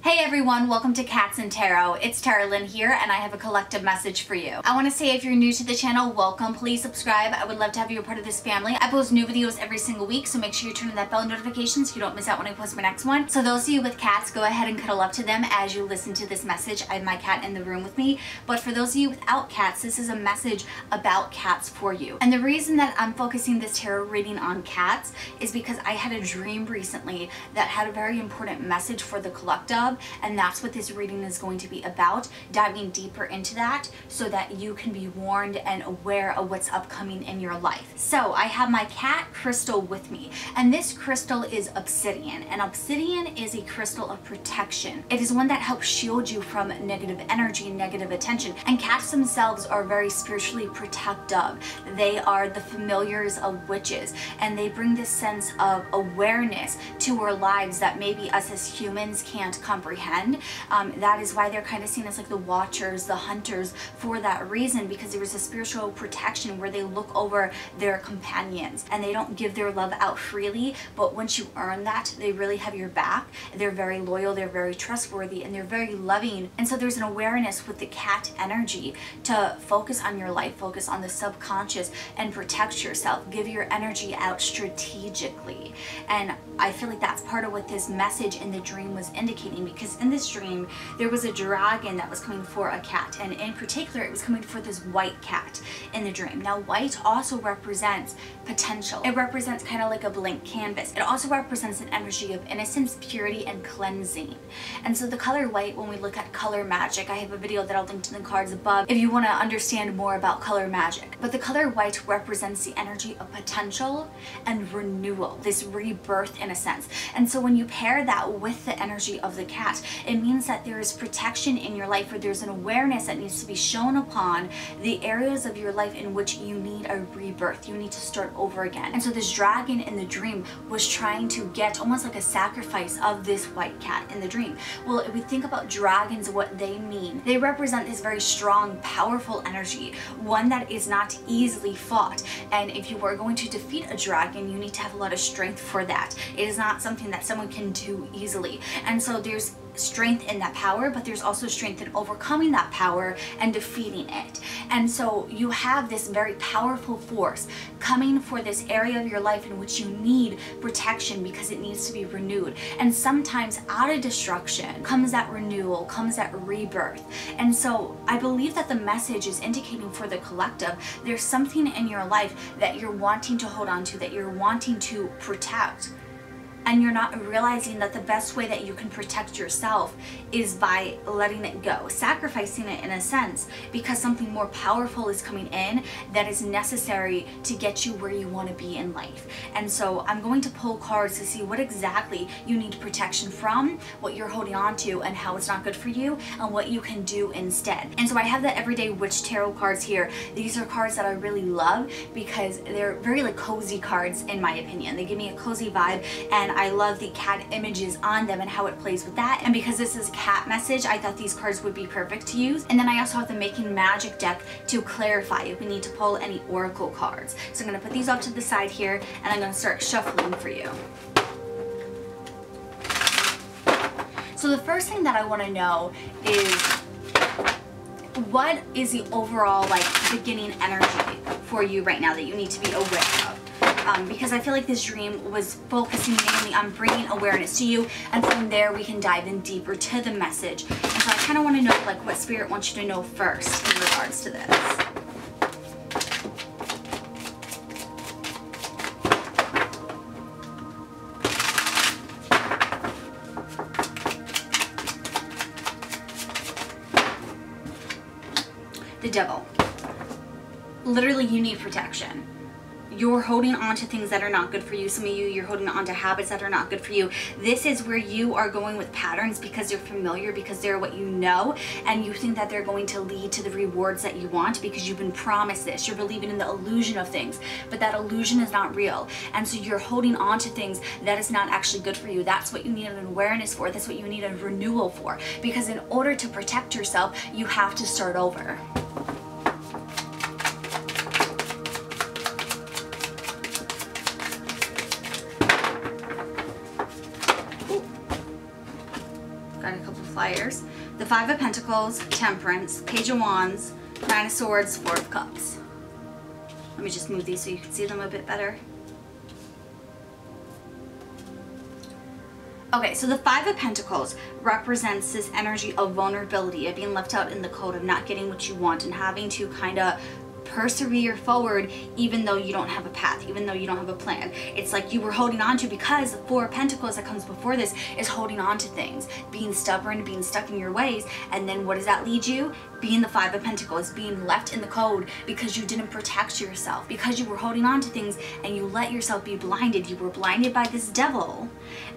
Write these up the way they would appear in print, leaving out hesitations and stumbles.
Hey everyone, welcome to Cats and Tarot. It's TarotLynn here and I have a collective message for you. I want to say if you're new to the channel, welcome. Please subscribe. I would love to have you a part of this family. I post new videos every single week, so make sure you turn on that bell notification so you don't miss out when I post my next one. So those of you with cats, go ahead and cuddle up to them as you listen to this message. I have my cat in the room with me, but for those of you without cats, this is a message about cats for you. And the reason that I'm focusing this tarot reading on cats is because I had a dream recently that had a very important message for the collective. And that's what this reading is going to be about, diving deeper into that so that you can be warned and aware of what's upcoming in your life. So I have my cat crystal with me, and this crystal is obsidian, and obsidian is a crystal of protection. It is one that helps shield you from negative energy and negative attention, and cats themselves are very spiritually protective. They are the familiars of witches, and they bring this sense of awareness to our lives that maybe us as humans can't comprehend. That is why they're kind of seen as like the watchers, the hunters, for that reason, because there is a spiritual protection where they look over their companions and they don't give their love out freely, but once you earn that, they really have your back. They're very loyal, they're very trustworthy, and they're very loving. And so there's an awareness with the cat energy to focus on your life, focus on the subconscious, and protect yourself. Give your energy out strategically. And I feel like that's part of what this message in the dream was indicating, because in this dream there was a dragon that was coming for a cat, and in particular it was coming for this white cat in the dream. Now white also represents potential. It represents kind of like a blank canvas. It also represents an energy of innocence, purity, and cleansing. And so the color white, when we look at color magic, I have a video that I'll link in the cards above if you want to understand more about color magic. But the color white represents the energy of potential and renewal, this rebirth in a sense. And so when you pair that with the energy of the cat, it means that there is protection in your life, or there's an awareness that needs to be shown upon the areas of your life in which you need a rebirth. You need to start over again. And so this dragon in the dream was trying to get almost like a sacrifice of this white cat in the dream. Well, if we think about dragons, what they mean, they represent this very strong, powerful energy, one that is not easily fought. And if you are going to defeat a dragon, you need to have a lot of strength for that. It is not something that someone can do easily. And so there's strength in that power, but there's also strength in overcoming that power and defeating it. And so you have this very powerful force coming for this area of your life in which you need protection because it needs to be renewed. And sometimes out of destruction comes that renewal, comes that rebirth. And so I believe that the message is indicating for the collective, there's something in your life that you're wanting to hold on to, that you're wanting to protect. And you're not realizing that the best way that you can protect yourself is by letting it go, sacrificing it in a sense, because something more powerful is coming in that is necessary to get you where you want to be in life. And so I'm going to pull cards to see what exactly you need protection from, what you're holding on to, and how it's not good for you, and what you can do instead. And so I have the Everyday Witch Tarot cards here. These are cards that I really love because they're very like cozy cards in my opinion. They give me a cozy vibe, and I love the cat images on them and how it plays with that. And because this is a cat message, I thought these cards would be perfect to use. And then I also have the Making Magic deck to clarify if we need to pull any oracle cards. So I'm going to put these off to the side here, and I'm going to start shuffling for you. So the first thing that I want to know is, what is the overall like beginning energy for you right now that you need to be aware of? Because I feel like this dream was focusing mainly on bringing awareness to you, and from there we can dive in deeper to the message. And so I kind of want to know like what Spirit wants you to know first in regards to this. The Devil. Literally, you need protection. You're holding on to things that are not good for you. Some of you, you're holding on to habits that are not good for you. This is where you are going with patterns because they're familiar, because they're what you know, and you think that they're going to lead to the rewards that you want because you've been promised this. You're believing in the illusion of things, but that illusion is not real. And so you're holding on to things that is not actually good for you. That's what you need an awareness for. That's what you need a renewal for. Because in order to protect yourself, you have to start over. couple flyers. The Five of Pentacles, Temperance, Page of Wands, Nine of Swords, Four of Cups. Let me just move these so you can see them a bit better. Okay, so the Five of Pentacles represents this energy of vulnerability, of being left out in the cold, of not getting what you want and having to kind of persevere forward even though you don't have a path, even though you don't have a plan. It's like you were holding on to, because the Four of Pentacles that comes before this is holding on to things, being stubborn, being stuck in your ways, and then what does that lead you? Being the Five of Pentacles, being left in the cold because you didn't protect yourself, because you were holding on to things and you let yourself be blinded. You were blinded by this devil,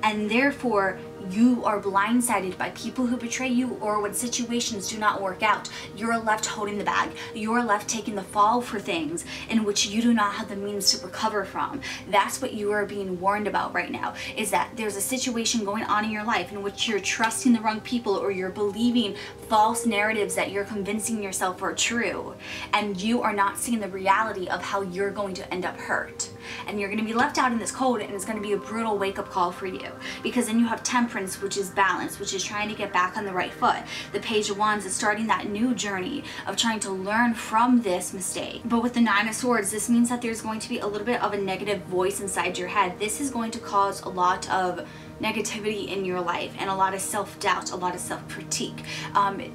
and therefore you are blindsided by people who betray you, or when situations do not work out, you're left holding the bag. You're left taking the fall for things in which you do not have the means to recover from. That's what you are being warned about right now, is that there's a situation going on in your life in which you're trusting the wrong people, or you're believing false narratives that you're convincing yourself are true, and you are not seeing the reality of how you're going to end up hurt. And you're going to be left out in this cold, and it's going to be a brutal wake-up call for you, because then you have Temperance, which is balance, which is trying to get back on the right foot. The Page of Wands is starting that new journey of trying to learn from this mistake. But with the Nine of Swords, this means that there's going to be a little bit of a negative voice inside your head. This is going to cause a lot of negativity in your life and a lot of self-doubt, a lot of self-critique.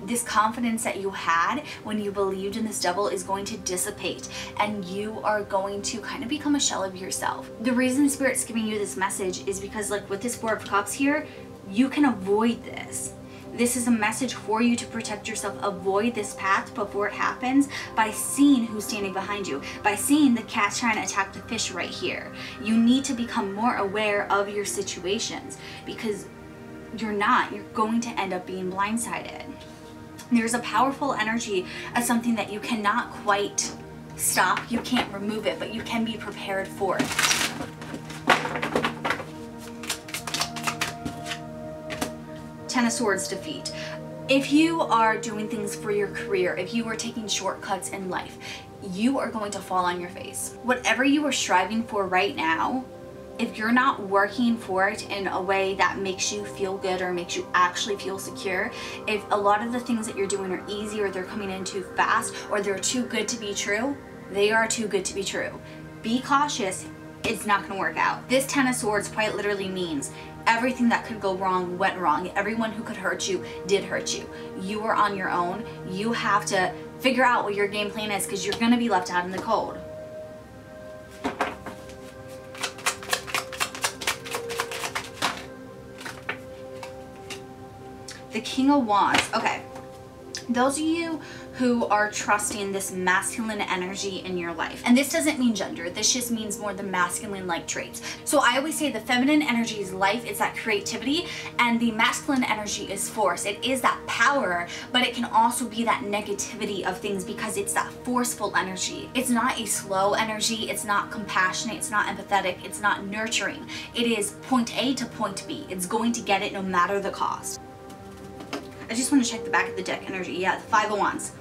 This confidence that you had when you believed in this devil is going to dissipate, and you are going to kind of become a shell of yourself. The reason Spirit's giving you this message is because, like with this Four of Cups here, you can avoid this. This is a message for you to protect yourself. Avoid this path before it happens by seeing who's standing behind you, by seeing the cat trying to attack the fish right here. You need to become more aware of your situations, because you're going to end up being blindsided. There's a powerful energy of something that you cannot quite stop. You can't remove it, but you can be prepared for it. Ten of Swords, defeat. If you are doing things for your career, if you are taking shortcuts in life, you are going to fall on your face. Whatever you are striving for right now, if you're not working for it in a way that makes you feel good or makes you actually feel secure, if a lot of the things that you're doing are easy, or they're coming in too fast, or they're too good to be true, they are too good to be true. Be cautious. It's not going to work out. This Ten of Swords quite literally means everything that could go wrong went wrong. Everyone who could hurt you did hurt you. You are on your own. You have to figure out what your game plan is, because you're going to be left out in the cold. The King of Wands. Okay. Those of you who are trusting this masculine energy in your life, and this doesn't mean gender, this just means more the masculine-like traits. So I always say the feminine energy is life, it's that creativity, and the masculine energy is force. It is that power, but it can also be that negativity of things, because it's that forceful energy. It's not a slow energy, it's not compassionate, it's not empathetic, it's not nurturing. It is point A to point B. It's going to get it no matter the cost. I just want to check the back of the deck energy. Yeah, the Five of Wands.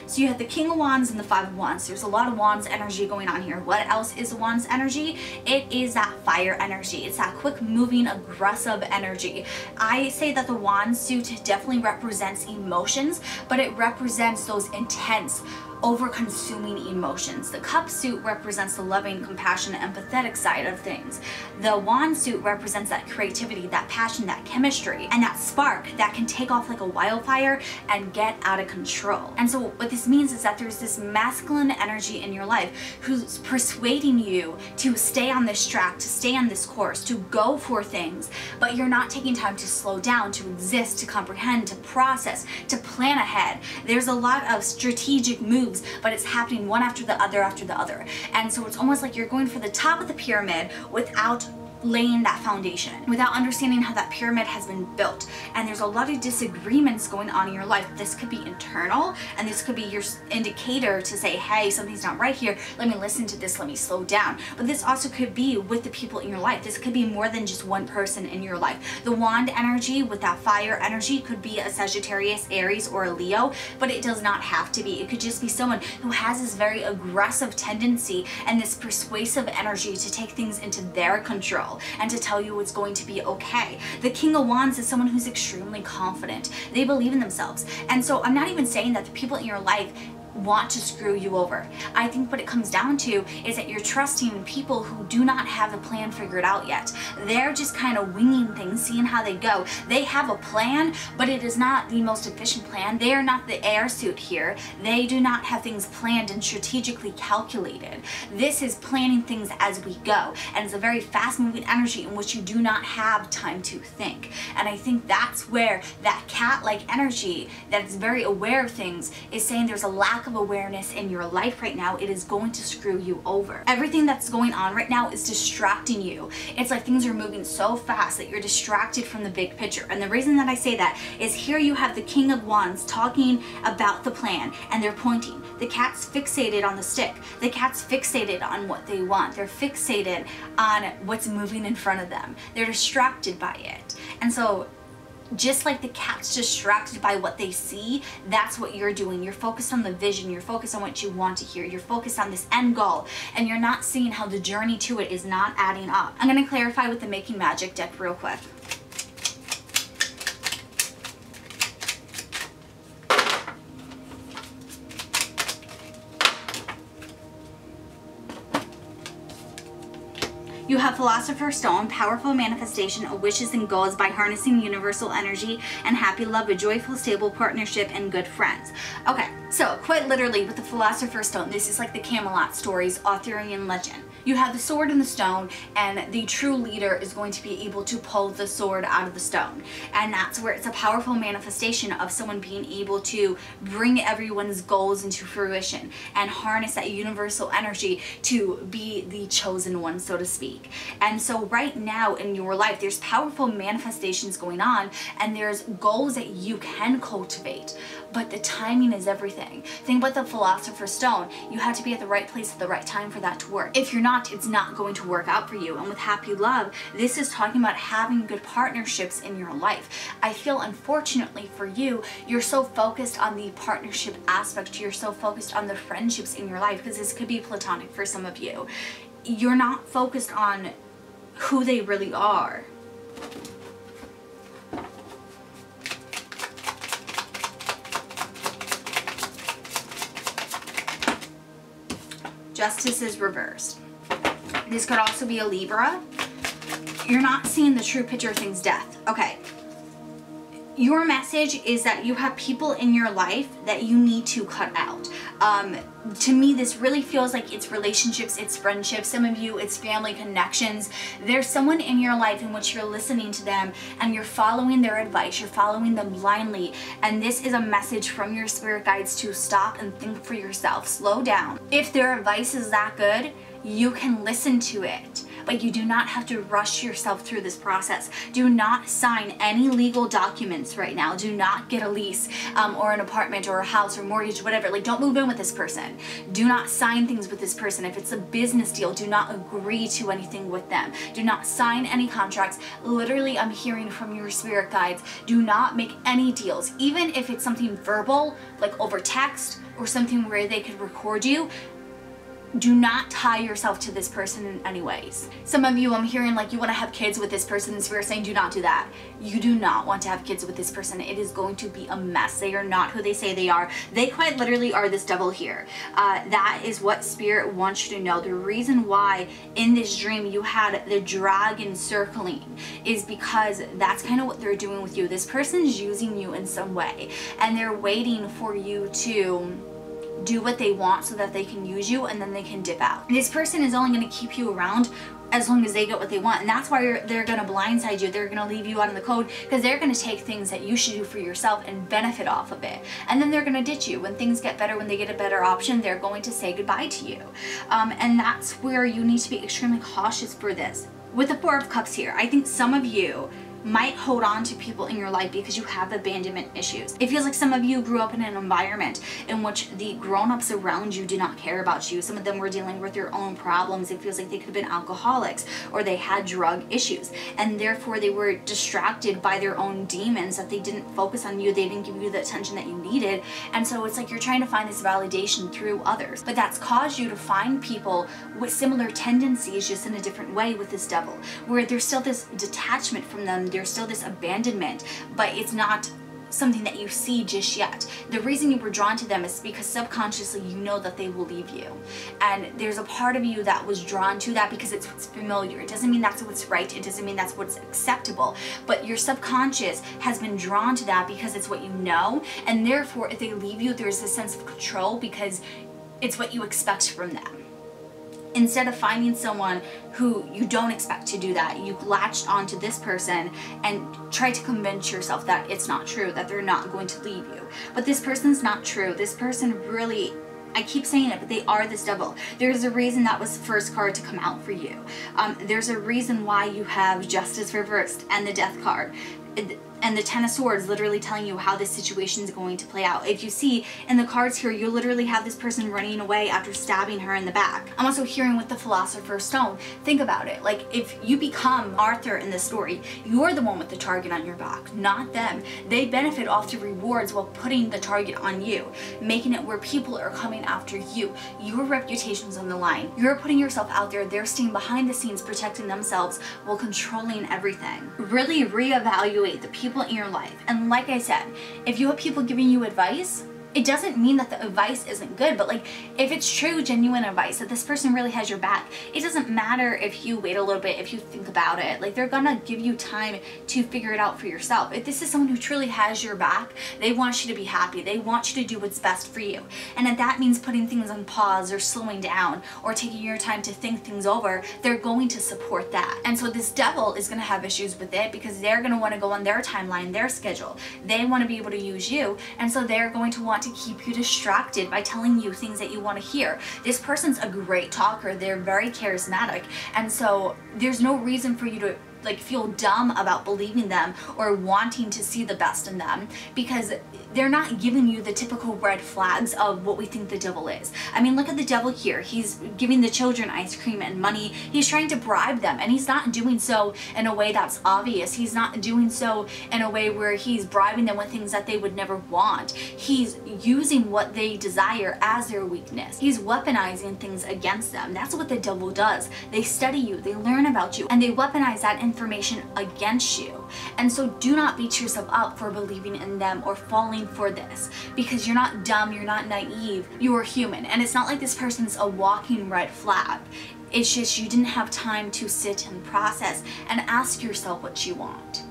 So you have the King of Wands and the Five of Wands. There's a lot of Wands energy going on here. What else is the Wands energy? It is that fire energy. It's that quick moving, aggressive energy. I say that the Wand suit definitely represents emotions, but it represents those intense, over-consuming emotions. The Cup suit represents the loving, compassionate, empathetic side of things. The Wand suit represents that creativity, that passion, that chemistry, and that spark that can take off like a wildfire and get out of control. And so what this means is that there's this masculine energy in your life who's persuading you to stay on this track, to stay on this course, to go for things, but you're not taking time to slow down, to exist, to comprehend, to process, to plan ahead. There's a lot of strategic moves, but it's happening one after the other after the other. And so it's almost like you're going for the top of the pyramid without laying that foundation, without understanding how that pyramid has been built. And there's a lot of disagreements going on in your life. This could be internal, and this could be your indicator to say, hey, something's not right here. Let me listen to this. Let me slow down. But this also could be with the people in your life. This could be more than just one person in your life. The Wand energy with that fire energy could be a Sagittarius, Aries, or a Leo, but it does not have to be. It could just be someone who has this very aggressive tendency and this persuasive energy to take things into their control. tomorrow and to tell you it's going to be okay. The King of Wands is someone who's extremely confident. They believe in themselves. And so I'm not even saying that the people in your life want to screw you over. I think what it comes down to is that you're trusting people who do not have the plan figured out yet. They're just kind of winging things, seeing how they go. They have a plan, but it is not the most efficient plan. They are not the air suit here. They do not have things planned and strategically calculated. This is planning things as we go, and it's a very fast-moving energy in which you do not have time to think. And I think that's where that cat-like energy that is very aware of things is saying there's a lack of awareness in your life right now. It is going to screw you over. Everything that's going on right now is distracting you. It's like things are moving so fast that you're distracted from the big picture. And the reason that I say that is here you have the King of Wands talking about the plan, and they're pointing. The cat's fixated on the stick. The cat's fixated on what they want. They're fixated on what's moving in front of them. They're distracted by it. And so just like the cat's distracted by what they see, that's what you're doing. You're focused on the vision. You're focused on what you want to hear. You're focused on this end goal, and you're not seeing how the journey to it is not adding up. I'm going to clarify with the Making Magic deck real quick. You have Philosopher's Stone, powerful manifestation of wishes and goals by harnessing universal energy and happy love, a joyful, stable partnership, and good friends. Okay, so quite literally with the Philosopher's Stone, this is like the Camelot stories, Arthurian legend. You have the sword and the stone, and the true leader is going to be able to pull the sword out of the stone. And that's where it's a powerful manifestation of someone being able to bring everyone's goals into fruition and harness that universal energy to be the chosen one, so to speak. And so right now in your life, there's powerful manifestations going on, and there's goals that you can cultivate, but the timing is everything. Think about the Philosopher's Stone. You have to be at the right place at the right time for that to work. If you're not, it's not going to work out for you. And with happy love, this is talking about having good partnerships in your life. I feel unfortunately for you, you're so focused on the partnership aspect, you're so focused on the friendships in your life, because this could be platonic for some of you. You're not focused on who they really are. Justice is reversed. This could also be a Libra. You're not seeing the true picture of things. Death. Okay. Your message is that you have people in your life that you need to cut out. To me, this really feels like it's relationships, it's friendships. Some of you, it's family connections. There's someone in your life in which you're listening to them and you're following their advice, you're following them blindly. And this is a message from your spirit guides to stop and think for yourself. Slow down. If their advice is that good, you can listen to it, but you do not have to rush yourself through this process. Do not sign any legal documents right now. Do not get a lease or an apartment or a house or mortgage, whatever. Like, don't move in with this person. Do not sign things with this person. If it's a business deal, do not agree to anything with them. Do not sign any contracts. Literally, I'm hearing from your spirit guides, do not make any deals. Even if it's something verbal, like over text or something where they could record you, do not tie yourself to this person in any ways. Some of you, I'm hearing like you want to have kids with this person, and spirit saying do not do that. You do not want to have kids with this person. It is going to be a mess. They are not who they say they are. They quite literally are this devil here. That is what spirit wants you to know. The reason why in this dream you had the dragon circling is because that's kind of what they're doing with you. This person's using you in some way, and they're waiting for you to do what they want so that they can use you and then they can dip out. This person is only going to keep you around as long as they get what they want, and that's why they're going to blindside you. They're going to leave you out in the cold because they're going to take things that you should do for yourself and benefit off of it, and then they're going to ditch you. When things get better, when they get a better option, they're going to say goodbye to you. And that's where you need to be extremely cautious for this. With the Four of Cups here, I think some of you, might hold on to people in your life because you have abandonment issues. It feels like some of you grew up in an environment in which the grown-ups around you did not care about you. Some of them were dealing with their own problems. It feels like they could have been alcoholics or they had drug issues, and therefore they were distracted by their own demons, that they didn't focus on you, they didn't give you the attention that you needed. And so it's like you're trying to find this validation through others, but that's caused you to find people with similar tendencies, just in a different way with this devil, where there's still this detachment from them, there's still this abandonment, but it's not something that you see just yet. The reason you were drawn to them is because subconsciously you know that they will leave you, and there's a part of you that was drawn to that because it's what's familiar. It doesn't mean that's what's right, it doesn't mean that's what's acceptable, but your subconscious has been drawn to that because it's what you know, and therefore if they leave you, there's a sense of control because it's what you expect from them. Instead of finding someone who you don't expect to do that, you latched onto this person and try to convince yourself that it's not true, that they're not going to leave you. But this person's not true. This person really, I keep saying it, but they are this devil. There's a reason that was the first card to come out for you. There's a reason why you have Justice reversed and the Death card. And the Ten of Swords literally telling you how this situation is going to play out. If you see in the cards here, you literally have this person running away after stabbing her in the back. I'm also hearing with the Philosopher's Stone. Think about it. Like, if you become Arthur in this story, you're the one with the target on your back, not them. They benefit off the rewards while putting the target on you, making it where people are coming after you. Your reputation's on the line. You're putting yourself out there. They're staying behind the scenes, protecting themselves while controlling everything. Really reevaluate the people in your life. And like I said, if you have people giving you advice, it doesn't mean that the advice isn't good, but like, if it's true, genuine advice, that this person really has your back, it doesn't matter if you wait a little bit, if you think about it. Like, they're gonna give you time to figure it out for yourself. If this is someone who truly has your back, they want you to be happy. They want you to do what's best for you. And if that means putting things on pause or slowing down or taking your time to think things over, they're going to support that. And so this devil is gonna have issues with it because they're gonna wanna go on their timeline, their schedule. They wanna be able to use you, and so they're going to want to keep you distracted by telling you things that you want to hear. This person's a great talker. They're very charismatic, and so there's no reason for you to like feel dumb about believing them or wanting to see the best in them, because they're not giving you the typical red flags of what we think the devil is. I mean, look at the devil here. He's giving the children ice cream and money. He's trying to bribe them, and he's not doing so in a way that's obvious. He's not doing so in a way where he's bribing them with things that they would never want. He's using what they desire as their weakness. He's weaponizing things against them. That's what the devil does. They study you, they learn about you, and they weaponize that information against you. And so do not beat yourself up for believing in them or falling for this, because you're not dumb, you're not naive, you are human. And it's not like this person's a walking red flag. It's just you didn't have time to sit and process and ask yourself what you want.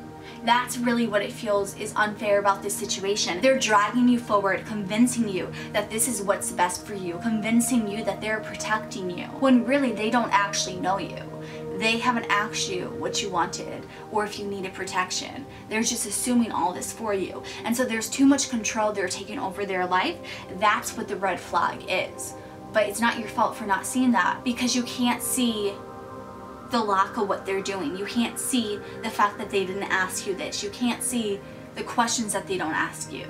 That's really what it feels is unfair about this situation. They're dragging you forward, convincing you that this is what's best for you, convincing you that they're protecting you, when really they don't actually know you. They haven't asked you what you wanted or if you needed protection. They're just assuming all this for you. And so there's too much control. They're taking over their life. That's what the red flag is. But it's not your fault for not seeing that, because you can't see the lack of what they're doing. You can't see the fact that they didn't ask you this. You can't see the questions that they don't ask you.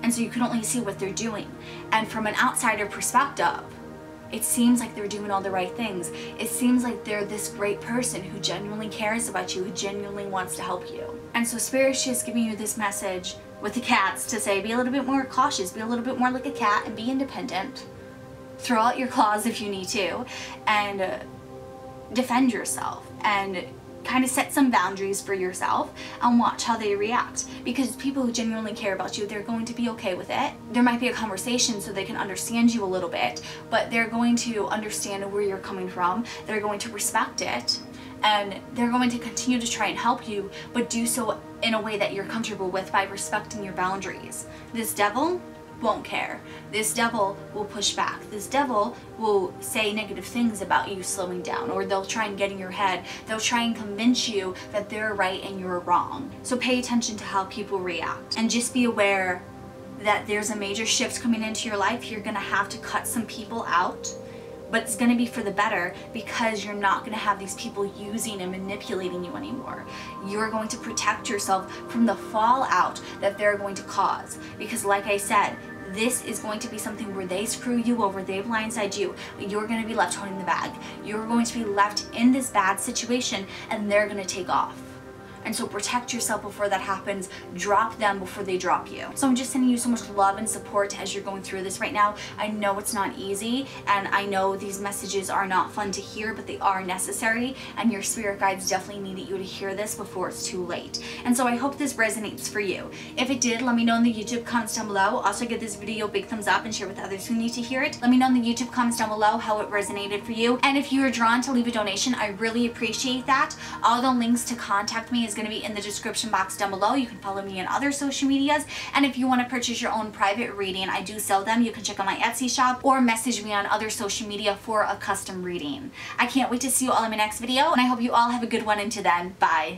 And so you can only see what they're doing. And from an outsider perspective, it seems like they're doing all the right things. It seems like they're this great person who genuinely cares about you, who genuinely wants to help you. And so Spirit's just giving you this message with the cats to say, be a little bit more cautious, be a little bit more like a cat, and be independent. Throw out your claws if you need to, and defend yourself, and kind of set some boundaries for yourself and watch how they react. Because people who genuinely care about you, they're going to be okay with it. There might be a conversation so they can understand you a little bit, but they're going to understand where you're coming from. They're going to respect it, and they're going to continue to try and help you, but do so in a way that you're comfortable with by respecting your boundaries. This devil won't care. This devil will push back. This devil will say negative things about you slowing down, or they'll try and get in your head. They'll try and convince you that they're right and you're wrong. So pay attention to how people react, and just be aware that there's a major shift coming into your life. You're gonna have to cut some people out but it's going to be for the better, because you're not going to have these people using and manipulating you anymore. You're going to protect yourself from the fallout that they're going to cause, because like I said, this is going to be something where they screw you over, they blindside you, you're going to be left holding the bag. You're going to be left in this bad situation and they're going to take off. And so protect yourself before that happens. Drop them before they drop you. So I'm just sending you so much love and support as you're going through this right now. I know it's not easy, and I know these messages are not fun to hear, but they are necessary, and your spirit guides definitely needed you to hear this before it's too late. And so I hope this resonates for you. If it did, let me know in the YouTube comments down below. Also give this video a big thumbs up and share with others who need to hear it. Let me know in the YouTube comments down below how it resonated for you. And if you are drawn to leave a donation, I really appreciate that. All the links to contact me is going to be in the description box down below. You can follow me on other social medias, and if you want to purchase your own private reading, I do sell them. You can check out my Etsy shop or message me on other social media for a custom reading. I can't wait to see you all in my next video, and I hope you all have a good one. Until then, bye.